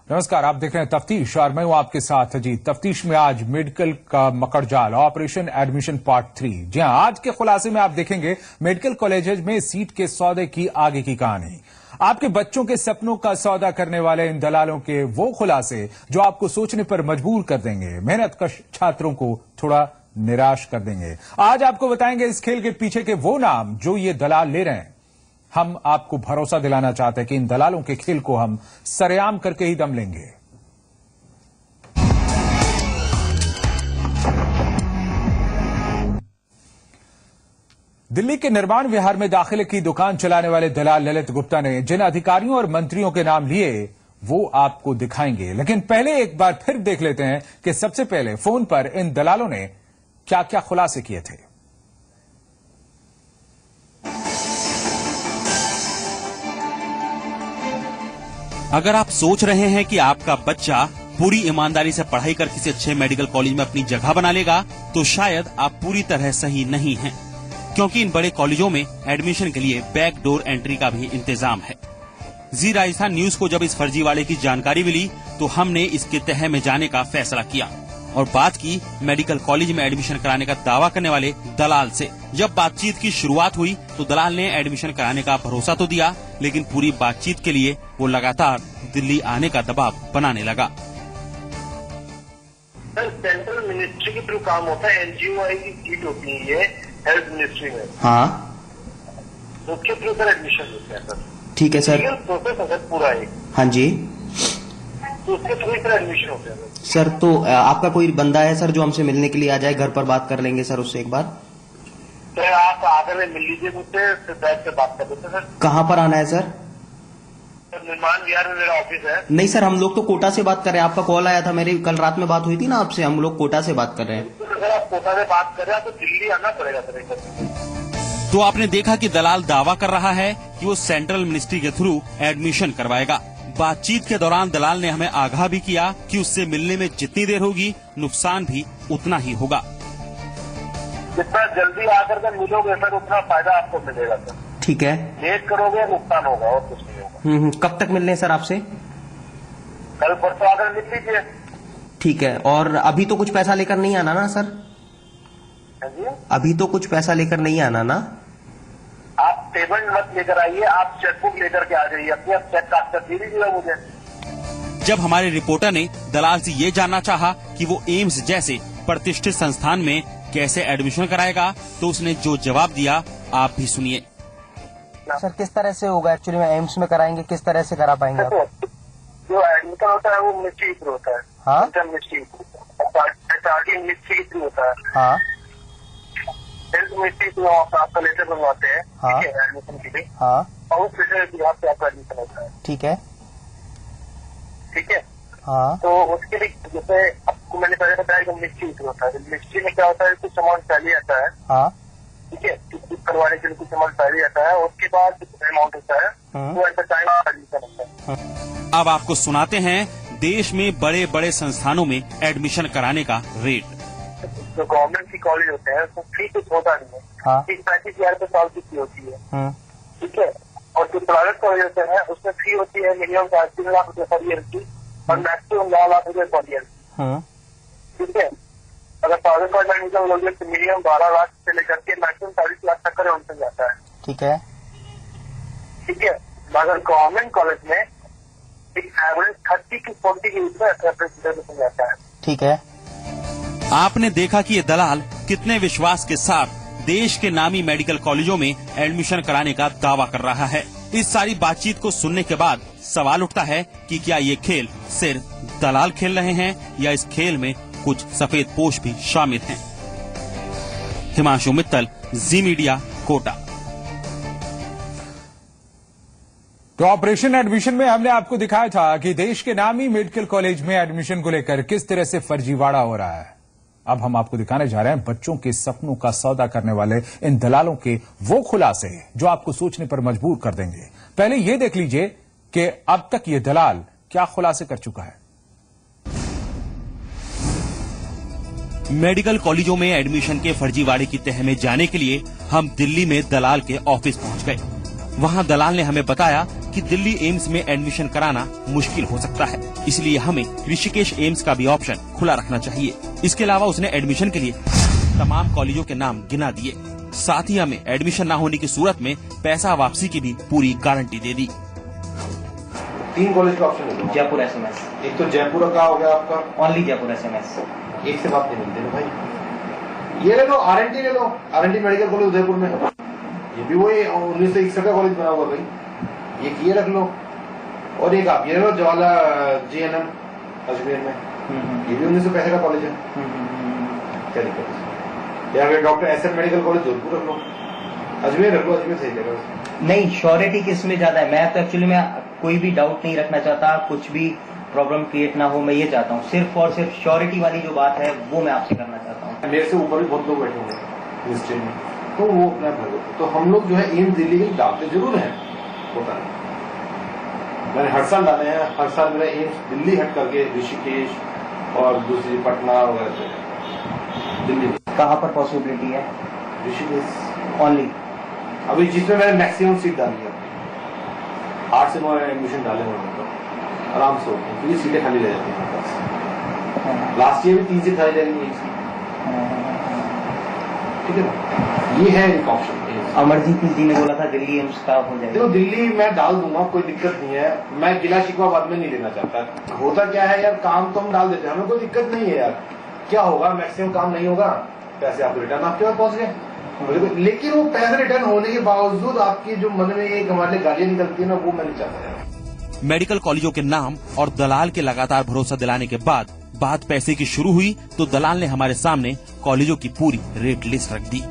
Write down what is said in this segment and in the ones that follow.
नमस्कार, आप देख रहे हैं तफ्तीश और मैं हूं आपके साथ अजीत। तफ्तीश में आज मेडिकल का मकड़जाल, ऑपरेशन एडमिशन पार्ट 3। जी हां, आज के खुलासे में आप देखेंगे मेडिकल कॉलेजेस में सीट के सौदे की आगे की कहानी। आपके बच्चों के सपनों का सौदा करने वाले इन दलालों के वो खुलासे जो आपको सोचने पर मजबूर कर देंगे, मेहनतकश छात्रों को थोड़ा निराश कर देंगे। आज आपको बताएंगे इस खेल के पीछे के वो नाम जो ये दलाल ले रहे हैं। हम आपको भरोसा दिलाना चाहते हैं कि इन दलालों के खेल को हम सरेआम करके ही दम लेंगे। दिल्ली के निर्माण विहार में दाखिले की दुकान चलाने वाले दलाल ललित गुप्ता ने जिन अधिकारियों और मंत्रियों के नाम लिए वो आपको दिखाएंगे, लेकिन पहले एक बार फिर देख लेते हैं कि सबसे पहले फोन पर इन दलालों ने क्या क्या खुलासे किए थे। अगर आप सोच रहे हैं कि आपका बच्चा पूरी ईमानदारी से पढ़ाई कर किसी अच्छे मेडिकल कॉलेज में अपनी जगह बना लेगा, तो शायद आप पूरी तरह सही नहीं हैं, क्योंकि इन बड़े कॉलेजों में एडमिशन के लिए बैक डोर एंट्री का भी इंतजाम है। जी राजस्थान न्यूज को जब इस फर्जीवाड़े की जानकारी मिली तो हमने इसके तह में जाने का फैसला किया और बात की मेडिकल कॉलेज में एडमिशन कराने का दावा करने वाले दलाल से। जब बातचीत की शुरुआत हुई तो दलाल ने एडमिशन कराने का भरोसा तो दिया, लेकिन पूरी बातचीत के लिए वो लगातार दिल्ली आने का दबाव बनाने लगा। सर, सेंट्रल मिनिस्ट्री के थ्रू काम होता है, एनजीओ की सीट होती है ये हेल्थ मिनिस्ट्री में। हाँ, उसके थ्रू सर एडमिशन होते हैं सर। ठीक है सर। प्रोसेस है सर पूरा एक। हाँ जी, तो उसके थ्रू सर एडमिशन होते हैं सर। तो आपका कोई बंदा है सर जो हमसे मिलने के लिए आ जाए? घर पर बात कर लेंगे सर उससे एक बार। तो आप आकर मिल लीजिए मुझसे, फिर बैठ के बात कर लेते सर। कहाँ पर आना है सर? निर्माण विहार में मेरा ऑफिस है। नहीं सर, हम लोग तो कोटा से बात कर रहे हैं। आपका कॉल आया था, मेरी कल रात में बात हुई थी ना आपसे। हम लोग कोटा से बात कर रहे हैं। तो सर आप कोटा से बात कर रहे हैं तो दिल्ली आना पड़ेगा सर। तो आपने देखा कि दलाल दावा कर रहा है कि वो सेंट्रल मिनिस्ट्री के थ्रू एडमिशन करवाएगा। बातचीत के दौरान दलाल ने हमें आगाह भी किया कि उससे मिलने में जितनी देर होगी नुकसान भी उतना ही होगा। जितना जल्दी आकर के मिलोगे सर उतना फायदा आपको मिलेगा सर। ठीक है। लेट करोगे नुकसान होगा और कुछ नहीं होगा। कब तक मिलने सर आपसे? कल परसों आकर मिल लीजिए। ठीक है। और अभी तो कुछ पैसा लेकर नहीं आना ना सर? अभी तो कुछ पैसा लेकर नहीं आना ना? आप पेमेंट मत लेकर आइए, आप चेकबुक लेकर के आ जाइए। अपनी आप चेक काट कर दे दीजिएगा मुझे। जब हमारे रिपोर्टर ने दलाल से ये जानना चाहा कि वो एम्स जैसे प्रतिष्ठित संस्थान में कैसे एडमिशन कराएगा, तो उसने जो जवाब दिया आप भी सुनिए। सर किस तरह से होगा एक्चुअली में एम्स में कराएंगे? किस तरह से करा पाएंगे आप? जो एडमिशन होता है वो मिनिस्ट्री थ्रू होता है। हाँ, मिनिस्ट्री थ्रू होता है। हाँ, हेल्थ मिनिस्ट्री थ्रू आपका लेटर बनवाते हैं। हाँ, ठीक है, एडमिशन के लिए। हाँ, और उस लेटर के हिसाब से आपका एडमिशन होता है। ठीक है, ठीक है। हाँ, तो उसके लिए जैसे आपको मैंने पहले बताया कि मिनिस्ट्री थ्रू होता है। मिनिस्ट्री में क्या होता है, कुछ अमाउंट पहले आता है। हाँ, ठीक है, कुछ करवाने के लिए कुछ अमाउंट पहले आता है। उसके बाद कुछ अमाउंट होता है वो ऐसा टाइम एडमिशन होता है। अब आपको सुनाते हैं देश में बड़े बड़े संस्थानों में एडमिशन कराने का रेट। जो गवर्नमेंट की कॉलेज होते हैं उसमें फी कुछ होता नहीं है। हाँ, 35,000 रुपये साल की फी होती है। ठीक है। और जो प्राइवेट कॉलेज होते हैं उसमें फी होती है मिनिमम 3 लाख रुपए पर ईयर की और मैक्सिमम 9 लाख रुपए पर ईयर। ठीक है। अगर प्राइवेट कॉलेज में एडमिशन लोगे तो मिनिमम 12 लाख से लेकर के मैक्सिमम 40 लाख तक का एडमिशन जाता है। ठीक है, ठीक है। मगर गवर्नमेंट कॉलेज में एक एवरेज 30 की 40 के बीच में एडमिशन जाता है। ठीक है। आपने देखा कि ये दलाल कितने विश्वास के साथ देश के नामी मेडिकल कॉलेजों में एडमिशन कराने का दावा कर रहा है। इस सारी बातचीत को सुनने के बाद सवाल उठता है कि क्या ये खेल सिर्फ दलाल खेल रहे हैं या इस खेल में कुछ सफेद पोश भी शामिल हैं। हिमांशु मित्तल, जी मीडिया, कोटा। तो ऑपरेशन एडमिशन में हमने आपको दिखाया था कि देश के नामी मेडिकल कॉलेज में एडमिशन को लेकर किस तरह से फर्जीवाड़ा हो रहा है। अब हम आपको दिखाने जा रहे हैं बच्चों के सपनों का सौदा करने वाले इन दलालों के वो खुलासे जो आपको सोचने पर मजबूर कर देंगे। पहले ये देख लीजिए कि अब तक ये दलाल क्या खुलासे कर चुका है। मेडिकल कॉलेजों में एडमिशन के फर्जीवाड़े की तह में जाने के लिए हम दिल्ली में दलाल के ऑफिस पहुंच गए। वहां दलाल ने हमें बताया कि दिल्ली एम्स में एडमिशन कराना मुश्किल हो सकता है, इसलिए हमें ऋषिकेश एम्स का भी ऑप्शन खुला रखना चाहिए। इसके अलावा उसने एडमिशन के लिए तमाम कॉलेजों के नाम गिना दिए, साथ ही हमें एडमिशन न होने की सूरत में पैसा वापसी की भी पूरी गारंटी दे दी। 3 कॉलेज का ऑप्शन है, जयपुर एसएमएस। एक तो जयपुर का हो गया आपका, ओनली जयपुर एसएमएस। एक से बात नहीं मिलती ना भाई। ये ले लो आरएनटी, ले लो आरएनटी मेडिकल कॉलेज उदयपुर में, ये भी वही 1961 का कॉलेज बना हुआ भाई, एक ये रख लो। और एक आप ये लो जवाहरलाल जीएनएम अजमेर में, ये भी 1965 का कॉलेज है। क्या दिक्कत है? या फिर doctor SM medical college Jodhpur रख लो, अजमेर रख लो, अजमेर सही जगह। नहीं, श्योरिटी किसमें ज्यादा है? मैं तो एक्चुअली में कोई भी डाउट नहीं रखना चाहता, कुछ भी प्रॉब्लम क्रिएट ना हो, मैं ये चाहता हूँ सिर्फ और सिर्फ श्योरिटी वाली जो बात है वो मैं आपसे करना चाहता हूँ। मेरे से ऊपर भी बहुत लोग बैठे होंगे मिनिस्ट्री में, तो वो अपना भर देते। तो हम लोग जो है एम्स दिल्ली के डालते जरूर हैं, होता है। मैंने हर साल डाले हैं, हर साल मेरा एम्स दिल्ली हट करके ऋषिकेश और दूसरी पटना वगैरह से दिल्ली में। कहाँ पर पॉसिबिलिटी है? ऋषिकेश ओनली। अभी जिसमें मैंने मैक्सिमम सीट डाली है, 8 से 9 एडमिशन डाले हुए हैं, आराम से होते हैं, क्योंकि सीटें खाली रह जाती हैं। लास्ट ईयर भी 3 से खाली रहेंगी, ठीक है ना। ये है एक ऑप्शन। अमरजीत जी ने बोला था दिल्ली एम्स का हो जाएगा। देखो दिल्ली मैं डाल दूंगा, कोई दिक्कत नहीं है, मैं गिला शिकवा बाद में नहीं लेना चाहता। होता क्या है यार, काम तो हम डाल देते हैं, हमें कोई दिक्कत नहीं है यार। क्या होगा, मैक्सिमम काम नहीं होगा, पैसे आपको रिटर्न आपके पास पहुंच गए। लेकिन वो पैसे रिटर्न होने के बावजूद आपकी जो मन में एक हमारे गालियां निकलती है ना, वो मैं नहीं चाहता यार। मेडिकल कॉलेजों के नाम और दलाल के लगातार भरोसा दिलाने के बाद बात पैसे की शुरू हुई तो दलाल ने हमारे सामने कॉलेजों की पूरी रेट लिस्ट रख दी।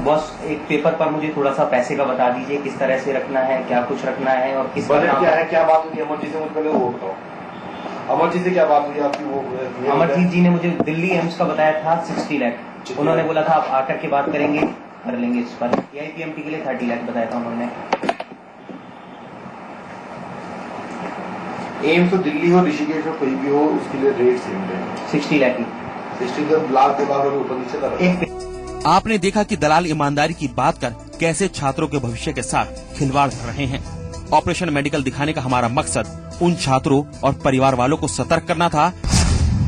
बस एक पेपर पर मुझे थोड़ा सा पैसे का बता दीजिए, किस तरह से रखना है, क्या कुछ रखना है और किस बजट क्या है, क्या बात हुई अमरजीत से, मुझे पहले वो बताओ। अमरजीत से क्या बात हुई आपकी? वो अमरजीत जी ने मुझे दिल्ली एम्स का बताया था 60 लाख। उन्होंने बोला था आप आकर के बात करेंगे, कर लेंगे इस पर। AIPMT के लिए 30 लाख बताया था उन्होंने। एम्स तो दिल्ली हो, ऋषिकेश हो, कोई भी हो, उसके लिए रेट सेम है, 60 लाख की। 60 लाख ऊपर नीचे था। आपने देखा कि दलाल ईमानदारी की बात कर कैसे छात्रों के भविष्य के साथ खिलवाड़ कर रहे हैं। ऑपरेशन मेडिकल दिखाने का हमारा मकसद उन छात्रों और परिवार वालों को सतर्क करना था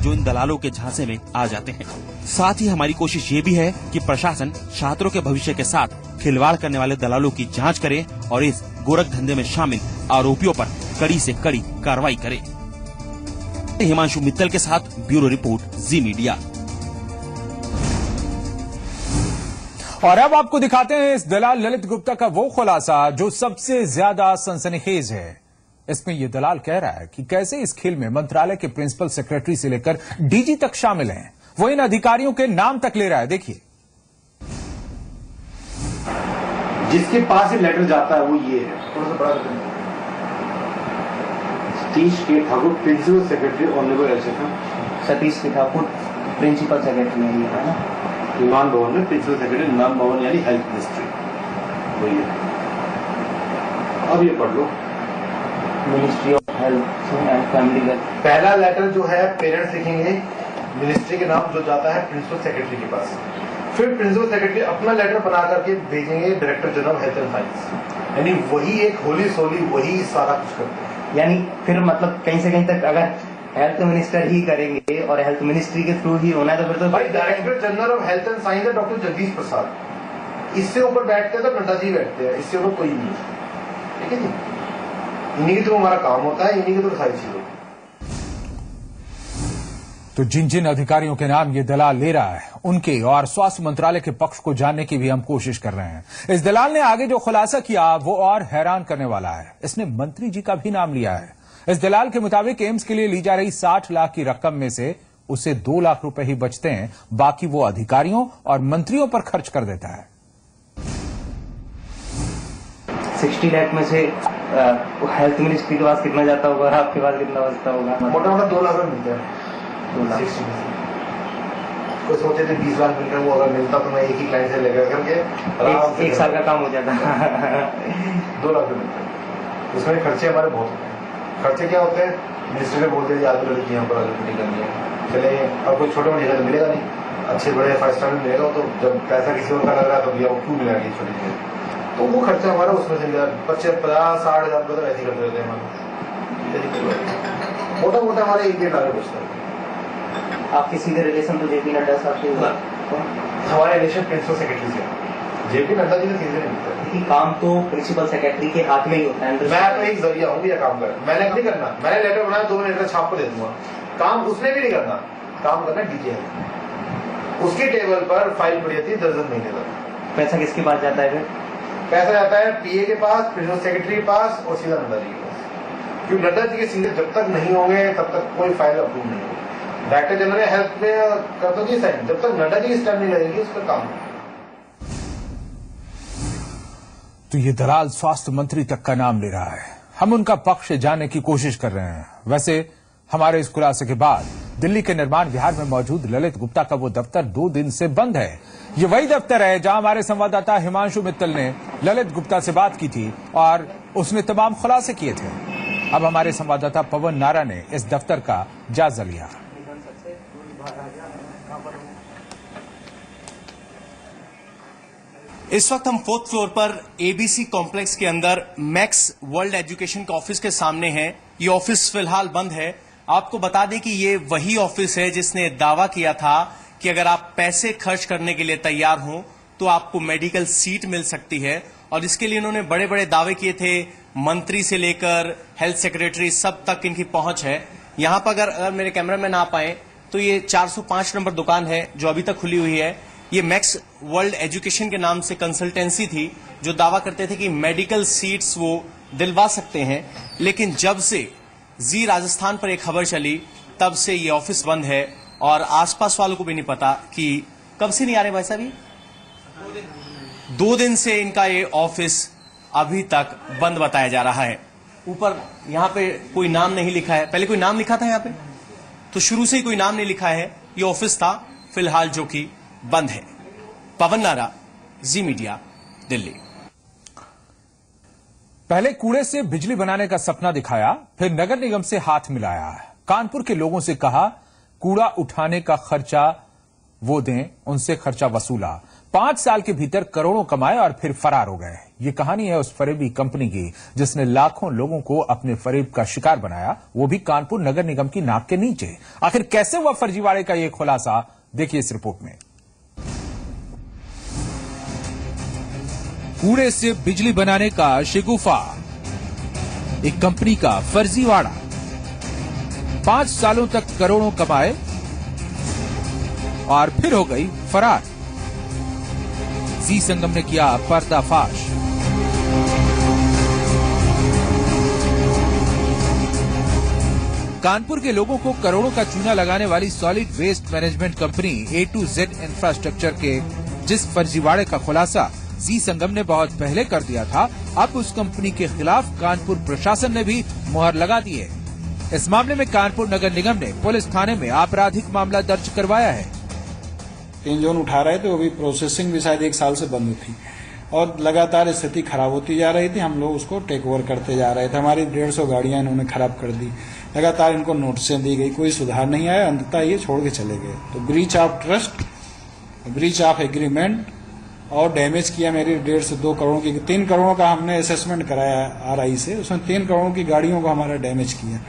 जो इन दलालों के झांसे में आ जाते हैं। साथ ही हमारी कोशिश ये भी है कि प्रशासन छात्रों के भविष्य के साथ खिलवाड़ करने वाले दलालों की जांच करे और इस गोरख धंधे में शामिल आरोपियों पर कड़ी से कड़ी कार्रवाई करे। हिमांशु मित्तल के साथ ब्यूरो रिपोर्ट, जी मीडिया। और अब आपको दिखाते हैं इस दलाल ललित गुप्ता का वो खुलासा जो सबसे ज्यादा सनसनीखेज है। इसमें यह दलाल कह रहा है कि कैसे इस खेल में मंत्रालय के प्रिंसिपल सेक्रेटरी से लेकर डीजी तक शामिल हैं। वो इन अधिकारियों के नाम तक ले रहा है। देखिए, जिसके पास ये लेटर जाता है वो ये है, थोड़ा सा बड़ा Satish K Thakur, principal secretary honourable SFM. Satish K Thakur principal secretary है ना, ईमान भवन में प्रिंसिपल सेक्रेटरी, ईमान भवन यानी हेल्थ मिनिस्ट्री, वही है। अब ये पढ़ लो, ministry of health and family welfare. पहला लेटर जो है पेरेंट्स लिखेंगे, मिनिस्ट्री के नाम जो जाता है प्रिंसिपल सेक्रेटरी के पास, फिर प्रिंसिपल सेक्रेटरी अपना लेटर बना करके भेजेंगे director general health and science, यानी वही एक होली सोली वही सारा कुछ करते हैं। यानी फिर मतलब कहीं से कहीं तक अगर हेल्थ मिनिस्टर ही करेंगे और हेल्थ मिनिस्ट्री के थ्रू ही होना है तो फिर तो भाई director general of health and science है डॉक्टर जगदीश प्रसाद। इससे ऊपर बैठते हैं तो नड्डा जी बैठते हैं, इससे ऊपर कोई नहीं है, ठीक है जी। इन्हीं के थ्रू हमारा काम होता है, इन्हीं के थ्रू सारी चीजें। तो जिन जिन अधिकारियों के नाम ये दलाल ले रहा है उनके और स्वास्थ्य मंत्रालय के पक्ष को जानने की भी हम कोशिश कर रहे हैं। इस दलाल ने आगे जो खुलासा किया वो और हैरान करने वाला है। इसने मंत्री जी का भी नाम लिया है। इस दलाल के मुताबिक एम्स के लिए ली जा रही 60 लाख की रकम में से उसे 2 लाख रुपए ही बचते हैं, बाकी वो अधिकारियों और मंत्रियों पर खर्च कर देता है। 60 लाख में से हेल्थ मिनिस्ट्री के पास कितना जाता होगा और आपके पास कितना बचता होगा? मोटा मोटा 2 लाख मिलता है। 2 लाख। वो सोचे थे 20 लाख मिल रहे, वो अगर मिलता तो मैं एक ही क्लाइंट से लेकर करके एक साल का काम हो जाता 2 लाख मिलते। उसमें खर्चे हमारे बहुत होते हैं। खर्चे क्या होते हैं, मिनिस्टर ने बोल दिया आज लड़की यहाँ पर ड्यूटी करनी है, चले अब कोई छोटे मोटे जगह मिलेगा नहीं, अच्छे बड़े 5 स्टार में मिलेगा, तो जब पैसा किसी और का लग रहा है तो भैया वो क्यों मिलेगा ये छोटी चीजें, तो वो खर्चा हमारा उसमें से 50-60 हजार रुपये तो ऐसे ही करते रहते हैं हमारे। मोटा मोटा हमारे 1-1.5 लाख बचता है। आपके सीधे रिलेशन तो जेपी नड्डा साहब से हुआ? हमारे रिलेशन प्रिंसिपल सेक्रेटरी से, जेपी नड्डा जी से सीधे नहीं मिलता। काम तो प्रिंसिपल सेक्रेटरी के हाथ में ही होता है। मैं तो एक जरिया हूँ, यह काम कर, मैंने नहीं करना, मैंने लेटर बनाया 2 मिनट छाप को दे दूंगा, काम उसने भी नहीं करना, काम करना डीजे है। उसकी टेबल पर फाइल पड़ी रहती है 10 महीने तक। पैसा किसके पास जाता है फिर? पैसा जाता है पीए के पास, प्रिंसिपल सेक्रेटरी के पास और सीधा नड्डा जी के पास, क्योंकि नड्डा जी के सिग्नेचर जब तक नहीं होंगे तब तक कोई फाइल अप्रूव नहीं होगी। डायरेक्टर जनरल हेल्थ में करता जी साइन, जब तक नड्डा जी की स्टैम्प नहीं लगेगी उस पर काम। तो ये दलाल स्वास्थ्य मंत्री तक का नाम ले रहा है। हम उनका पक्ष जानने की कोशिश कर रहे हैं। वैसे हमारे इस खुलासे के बाद दिल्ली के निर्माण विहार में मौजूद ललित गुप्ता का वो दफ्तर 2 दिन से बंद है। ये वही दफ्तर है जहां हमारे संवाददाता हिमांशु मित्तल ने ललित गुप्ता से बात की थी और उसने तमाम खुलासे किए थे। अब हमारे संवाददाता पवन नारा ने इस दफ्तर का जायजा लिया। इस वक्त हम 4th फ्लोर पर एबीसी कॉम्प्लेक्स के अंदर मैक्स वर्ल्ड एजुकेशन के ऑफिस के सामने हैं। ये ऑफिस फिलहाल बंद है। आपको बता दें कि ये वही ऑफिस है जिसने दावा किया था कि अगर आप पैसे खर्च करने के लिए तैयार हों तो आपको मेडिकल सीट मिल सकती है, और इसके लिए इन्होंने बड़े बड़े दावे किए थे। मंत्री से लेकर हेल्थ सेक्रेटरी सब तक इनकी पहुंच है। यहां पर अगर मेरे कैमरामैन आ पाए तो ये 405 नंबर दुकान है जो अभी तक खुली हुई है। ये मैक्स वर्ल्ड एजुकेशन के नाम से कंसल्टेंसी थी जो दावा करते थे कि मेडिकल सीट्स वो दिलवा सकते हैं, लेकिन जब से जी राजस्थान पर एक खबर चली तब से ये ऑफिस बंद है और आसपास वालों को भी नहीं पता कि कब से नहीं आ रहे भाई साहब। 2 दिन से इनका ये ऑफिस अभी तक बंद बताया जा रहा है। ऊपर यहाँ पे कोई नाम नहीं लिखा है, पहले कोई नाम लिखा था यहाँ पे, तो शुरू से ही कोई नाम नहीं लिखा है। ये ऑफिस था फिलहाल जो कि बंद है। पवन नारा, जी मीडिया, दिल्ली। पहले कूड़े से बिजली बनाने का सपना दिखाया, फिर नगर निगम से हाथ मिलाया। कानपुर के लोगों से कहा कूड़ा उठाने का खर्चा वो दें, उनसे खर्चा वसूला। 5 साल के भीतर करोड़ों कमाए और फिर फरार हो गए। ये कहानी है उस फरेबी कंपनी की जिसने लाखों लोगों को अपने फरेब का शिकार बनाया, वो भी कानपुर नगर निगम की नाक के नीचे। आखिर कैसे हुआ फर्जीवाड़े का ये खुलासा, देखिए इस रिपोर्ट में। कूड़े से बिजली बनाने का शिगुफा, एक कंपनी का फर्जीवाड़ा। 5 सालों तक करोड़ों कमाए और फिर हो गई फरार। जी संगम ने किया पर्दाफाश। कानपुर के लोगों को करोड़ों का चूना लगाने वाली solid waste management company A to Z infrastructure के जिस फर्जीवाड़े का खुलासा जी संगम ने बहुत पहले कर दिया था, अब उस कंपनी के खिलाफ कानपुर प्रशासन ने भी मुहर लगा दी है। इस मामले में कानपुर नगर निगम ने पुलिस थाने में आपराधिक मामला दर्ज करवाया है। 3 जोन उठा रहे थे, वो भी प्रोसेसिंग भी शायद 1 साल से बंद थी और लगातार स्थिति खराब होती जा रही थी। हम लोग उसको टेक ओवर करते जा रहे थे। हमारी 150 गाड़ियां इन्होंने खराब कर दी। लगातार इनको नोटिसें दी गई, कोई सुधार नहीं आया। अंततः ये छोड़ के चले गए। तो breach of trust, breach of agreement और डैमेज किया मेरी 1.5 से 2 करोड़ की। 3 करोड़ का हमने असेसमेंट कराया RI से, उसमें 3 करोड़ की गाड़ियों को हमारा डैमेज किया,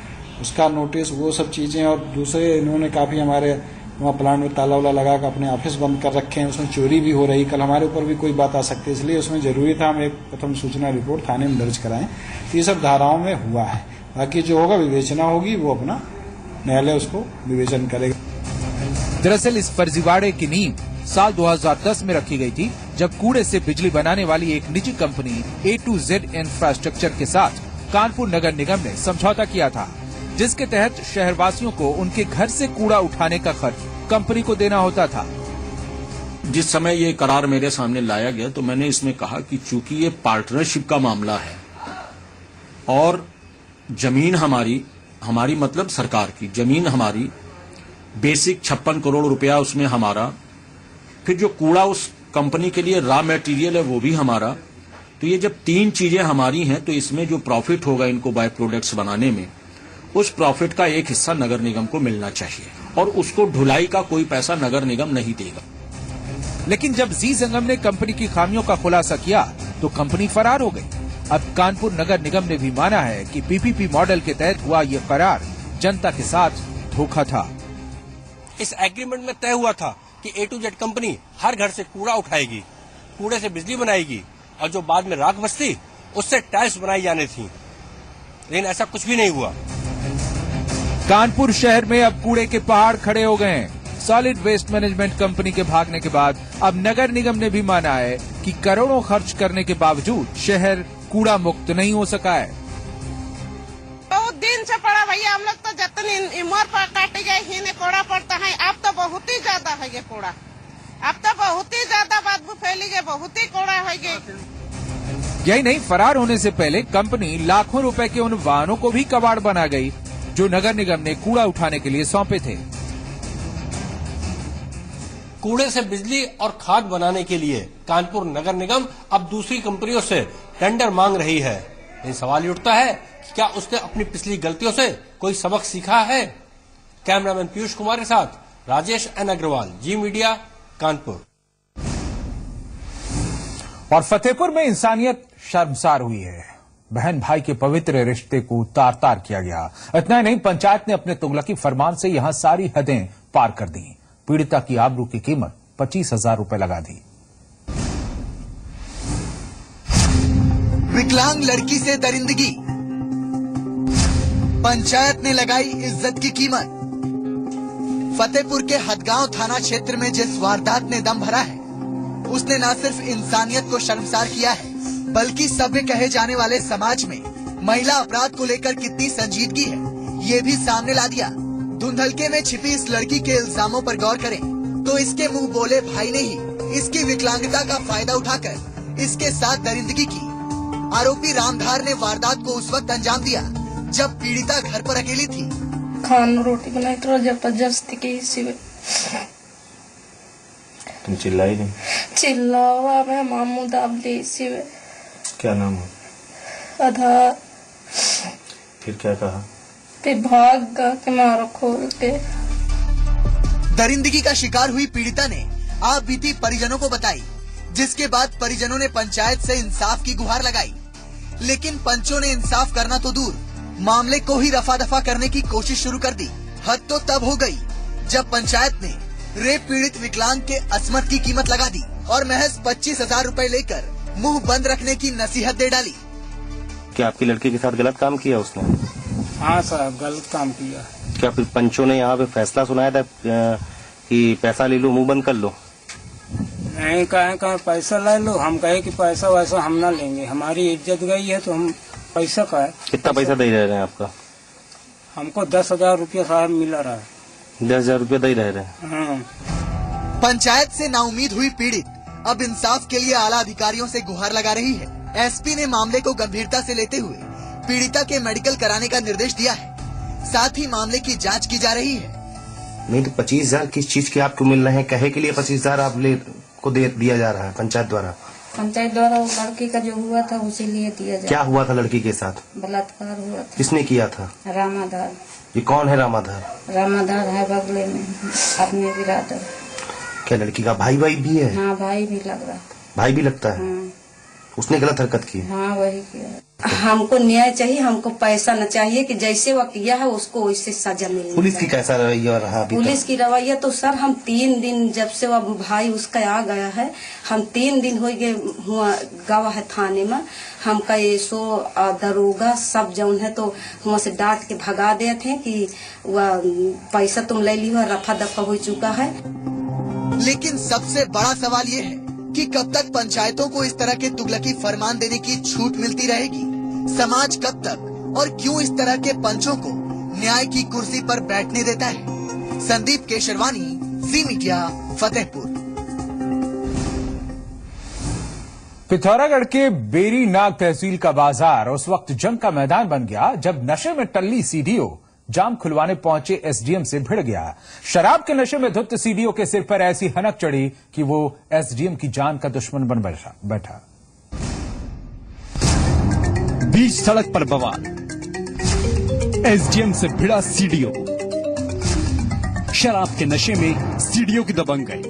उसका नोटिस, वो सब चीजें। और दूसरे इन्होंने काफी हमारे वहाँ प्लांट में ताला वाला लगा कर अपने ऑफिस बंद कर रखे हैं, उसमें चोरी भी हो रही। कल हमारे ऊपर भी कोई बात आ सकती है, इसलिए उसमें जरूरी था हम एक प्रथम सूचना रिपोर्ट थाने में दर्ज कराएं। तो ये सब धाराओं में हुआ है। बाकी जो होगा विवेचना होगी, वो अपना न्यायालय उसको विवेचन करेगा। दरअसल इस फर्जीवाड़े की नींव साल 2010 में रखी गई थी, जब कूड़े से बिजली बनाने वाली एक निजी company A to Z infrastructure के साथ कानपुर नगर निगम ने समझौता किया था, जिसके तहत शहरवासियों को उनके घर से कूड़ा उठाने का खर्च कंपनी को देना होता था। जिस समय ये करार मेरे सामने लाया गया तो मैंने इसमें कहा कि चूंकि ये पार्टनरशिप का मामला है और जमीन हमारी मतलब सरकार की जमीन हमारी बेसिक 56 करोड़ रुपया उसमें हमारा, फिर जो कूड़ा उस कंपनी के लिए रॉ मटेरियल है वो भी हमारा। तो ये जब 3 चीजें हमारी हैं तो इसमें जो प्रॉफिट होगा इनको बाय प्रोडक्ट्स बनाने में, उस प्रॉफिट का एक हिस्सा नगर निगम को मिलना चाहिए और उसको ढुलाई का कोई पैसा नगर निगम नहीं देगा। लेकिन जब जी संगम ने कंपनी की खामियों का खुलासा किया तो कंपनी फरार हो गई। अब कानपुर नगर निगम ने भी माना है कि पीपीपी मॉडल के तहत हुआ ये करार जनता के साथ धोखा था। इस एग्रीमेंट में तय हुआ था कि A to Z कंपनी हर घर से कूड़ा उठाएगी, कूड़े से बिजली बनाएगी और जो बाद में राख बचती उससे टाइल्स बनाई जानी थी, लेकिन ऐसा कुछ भी नहीं हुआ। कानपुर शहर में अब कूड़े के पहाड़ खड़े हो गए हैं। सॉलिड वेस्ट मैनेजमेंट कंपनी के भागने के बाद अब नगर निगम ने भी माना है कि करोड़ों खर्च करने के बावजूद शहर कूड़ा मुक्त नहीं हो सका है। बहुत दिन से पड़ा भैया, हम लोग तो जितनी उम्र पर काटे गए ही ने कूड़ा पड़ता है। अब तो बहुत ही ज्यादा है ये कूड़ा, अब तो बहुत ही ज्यादा बदबू फैली गई, बहुत ही कूड़ा है गई। यही नहीं, फरार होने से पहले कंपनी लाखों रुपए के उन वाहनों को भी कबाड़ बना गई जो नगर निगम ने कूड़ा उठाने के लिए सौंपे थे। कूड़े से बिजली और खाद बनाने के लिए कानपुर नगर निगम अब दूसरी कंपनियों से टेंडर मांग रही है। लेकिन सवाल ये उठता है कि क्या उसने अपनी पिछली गलतियों से कोई सबक सीखा है? कैमरामैन पीयूष कुमार के साथ राजेश एन अग्रवाल, जी मीडिया, कानपुर। और फतेहपुर में इंसानियत शर्मसार हुई है। बहन भाई के पवित्र रिश्ते को तार तार किया गया। इतना ही नहीं, पंचायत ने अपने तुगलकी फरमान से यहां सारी हदें पार कर दी। पीड़िता की आबरू की कीमत 25,000 रुपए लगा दी। विकलांग लड़की से दरिंदगी, पंचायत ने लगाई इज्जत की कीमत। फतेहपुर के हदगांव थाना क्षेत्र में जिस वारदात ने दम भरा है, उसने न सिर्फ इंसानियत को शर्मसार किया है, बल्कि सभ्य कहे जाने वाले समाज में महिला अपराध को लेकर कितनी संजीदगी है, ये भी सामने ला दिया। धुंधलके में छिपी इस लड़की के इल्जामों पर गौर करें तो इसके मुंह बोले भाई ने ही इसकी विकलांगता का फायदा उठाकर इसके साथ दरिंदगी की। आरोपी रामधार ने वारदात को उस वक्त अंजाम दिया जब पीड़िता घर पर अकेली थी। खाना रोटी बनाई तो जबरदस्ती की इसी में। तुम चिल्लाई नहीं? चिल्लावा मैं मामू दाबली इसी में। क्या नाम है? आधार। फिर क्या कहा? फिर भाग गया के मारो खोल के। दरिंदगी का शिकार हुई पीड़िता ने आप बीती परिजनों को बताई, जिसके बाद परिजनों ने पंचायत से इंसाफ की गुहार लगाई। लेकिन पंचों ने इंसाफ करना तो दूर, मामले को ही रफा दफा करने की कोशिश शुरू कर दी। हद तो तब हो गई जब पंचायत ने रेप पीड़ित विकलांग के अस्मत की कीमत लगा दी और महज 25,000 रुपए लेकर मुंह बंद रखने की नसीहत दे डाली। क्या आपकी लड़की के साथ गलत काम किया उसने? हाँ साहब, गलत काम किया। क्या फिर पंचों ने यहाँ पे फैसला सुनाया था कि पैसा ले लो, मुंह बंद कर लो? नहीं, कहे पैसा ले लो, हम कहे कि पैसा वैसा हम ना लेंगे, हमारी इज्जत गई है तो हम पैसा का है। कितना पैसा दे रहे हैं आपका? हमको 10,000 रुपया साहब मिल रहा है। 10,000 रुपया दे रहे हैं। हाँ। पंचायत से नाउमीद हुई पीड़ित अब इंसाफ के लिए आला अधिकारियों से गुहार लगा रही है। एसपी ने मामले को गंभीरता से लेते हुए पीड़िता के मेडिकल कराने का निर्देश दिया है, साथ ही मामले की जांच की जा रही है। नहीं तो 25,000 किस चीज के आपको मिल रहे हैं? कहे के लिए 25,000 आप को दिया जा रहा है पंचायत द्वारा? पंचायत द्वारा वो लड़की का जो हुआ था उसी लिए दिया जाए। क्या हुआ था लड़की के साथ? बलात्कार हुआ था। किसने किया था? रामाधार। ये कौन है रामाधार? रामाधार है बगले में अपने बिरादर। क्या लड़की का भाई भी है? हाँ, भाई भी लग रहा। भाई भी लगता है? हाँ। उसने गलत हरकत की? हाँ, वही किया। हमको न्याय चाहिए, हमको पैसा न चाहिए कि जैसे वो किया है उसको वैसे सजा मिले। पुलिस की कैसा रवैया रहा? पुलिस की रवैया तो सर, हम 3 दिन जब से वो भाई उसका आ गया है, हम 3 दिन हो गए हुआ गवाह है थाने में। हम कहे सो दरोगा सब जौन है तो वहाँ से डांट के भगा दे थे कि वह पैसा तुम ले ली हो, रफा दफा हो चुका है। लेकिन सबसे बड़ा सवाल ये है कि कब तक पंचायतों को इस तरह के तुगलकी फरमान देने की छूट मिलती रहेगी? समाज कब तक और क्यों इस तरह के पंचों को न्याय की कुर्सी पर बैठने देता है? संदीप केशरवानी, जी मीडिया, फतेहपुर। पिथौरागढ़ के बेरी नाग तहसील का बाजार उस वक्त जंग का मैदान बन गया जब नशे में टल्ली सीडीओ जाम खुलवाने पहुंचे एसडीएम से भिड़ गया। शराब के नशे में धुत सीडीओ के सिर पर ऐसी हनक चढ़ी कि वो एसडीएम की जान का दुश्मन बन बैठा। बीच सड़क पर बवाल, एसडीएम से भिड़ा सीडीओ। शराब के नशे में सीडीओ की दबंग गई।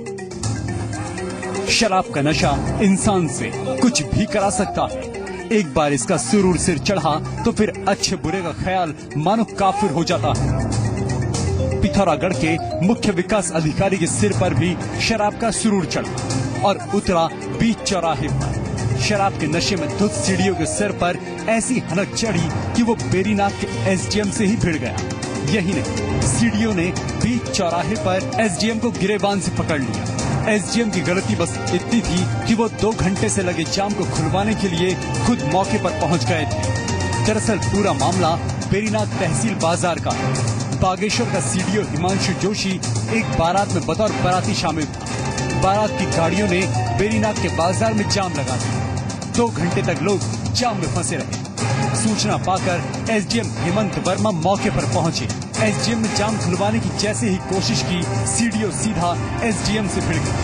शराब का नशा इंसान से कुछ भी करा सकता है। एक बार इसका सुरूर सिर चढ़ा तो फिर अच्छे बुरे का ख्याल मानो काफिर हो जाता है। पिथौरागढ़ के मुख्य विकास अधिकारी के सिर पर भी शराब का सुरूर चढ़ा और उतरा बीच चौराहे पर। शराब के नशे में धुत सीडीओ के सिर पर ऐसी हनक चढ़ी कि वो बेरीनाग के एसडीएम से ही भिड़ गया। यही नहीं, सीडीओ ने बीच चौराहे पर एसडीएम को गिरेबान से पकड़ लिया। एसडीएम की गलती बस इतनी थी कि वो 2 घंटे से लगे जाम को खुलवाने के लिए खुद मौके पर पहुंच गए थे। दरअसल पूरा मामला बेरीनाग तहसील बाजार का है। बागेश्वर का सीडीओ हिमांशु जोशी एक बारात में बतौर बाराती शामिल था। बारात की गाड़ियों ने बेरीनाग के बाजार में जाम लगा दिया। 2 घंटे तक लोग जाम में फंसे रहे। सूचना पाकर एसडीएम हेमंत वर्मा मौके पर पहुंचे। एसडीएम ने जाम खुलवाने की जैसे ही कोशिश की, सीडीओ सीधा एसडीएम से भिड़ गया।